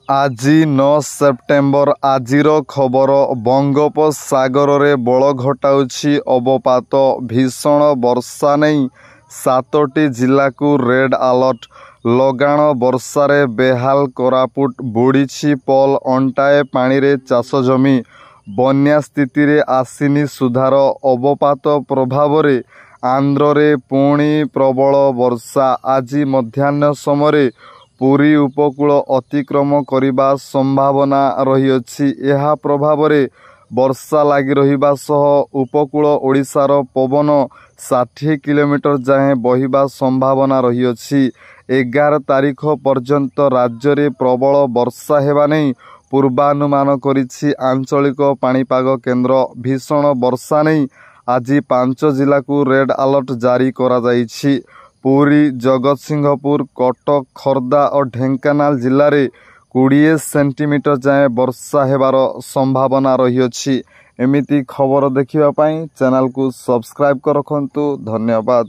আজি 9 ସେପ୍ଟେମ୍ବର ଆଜିର ଖବର। ବଙ୍ଗୋପସାଗରରେ ବଳ ଘଟାଉଛି ଅବପାତ। ଭୀଷଣ ବର୍ଷା ନେଇ 7ଟି ଜିଲ୍ଲାକୁ ରେଡ୍ ଆଲର୍ଟ। ଲଗାଣ ବର୍ଷାରେ ବେହାଲ କୋରାପୁଟ। ବୁଡ଼ିଛି ପୋଲ, ଅଣ୍ଟାଏ ପାଣିରେ ଚାଷ ଜମି। ବନ୍ୟା ସ୍ଥିତିରେ ଆସିନି ସୁଧାର। ଅବପାତ ପ୍ରଭାବରେ ଆନ୍ଧ୍ରରେ ପୁଣି ପ୍ରବଳ ବର୍ଷା। ଆଜି ମଧ୍ୟାହ୍ନ ସମୟରେ ପୁରୀ ଉପକୂଳ ଅତିକ୍ରମ କରିବା ସମ୍ଭାବନା ରହିଅଛି। ଏହା ପ୍ରଭାବରେ ବର୍ଷା ଲାଗି ରହିବା ସହ ଉପକୂଳ ଓଡ଼ିଶାର ପବନ 60 କିଲୋମିଟର ଯାଏଁ ବହିବା ସମ୍ଭାବନା ରହିଅଛି। 11 ତାରିଖ ପର୍ଯ୍ୟନ୍ତ ରାଜ୍ୟରେ ପ୍ରବଳ ବର୍ଷା ହେବା ନେଇ ପୂର୍ବାନୁମାନ କରିଛି ଆଞ୍ଚଳିକ ପାଣିପାଗ କେନ୍ଦ୍ର। ଭୀଷଣ ବର୍ଷା ନେଇ ଆଜି 5 ଜିଲ୍ଲାକୁ ରେଡ୍ ଆଲର୍ଟ ଜାରି କରାଯାଇଛି। ପୁରୀ, ଜଗତସିଂହପୁର, କଟକ, ଖୋର୍ଦ୍ଧା ଓ ଢେଙ୍କାନାଳ ଜିଲ୍ଲାରେ 20 ସେଣ୍ଟିମିଟର ଯାଏଁ ବର୍ଷା ହେବାର ସମ୍ଭାବନା ରହିଅଛି। ଏମିତି ଖବର ଦେଖିବା ପାଇଁ ଚ୍ୟାନେଲକୁ ସବସ୍କ୍ରାଇବ୍ ରଖନ୍ତୁ। ଧନ୍ୟବାଦ।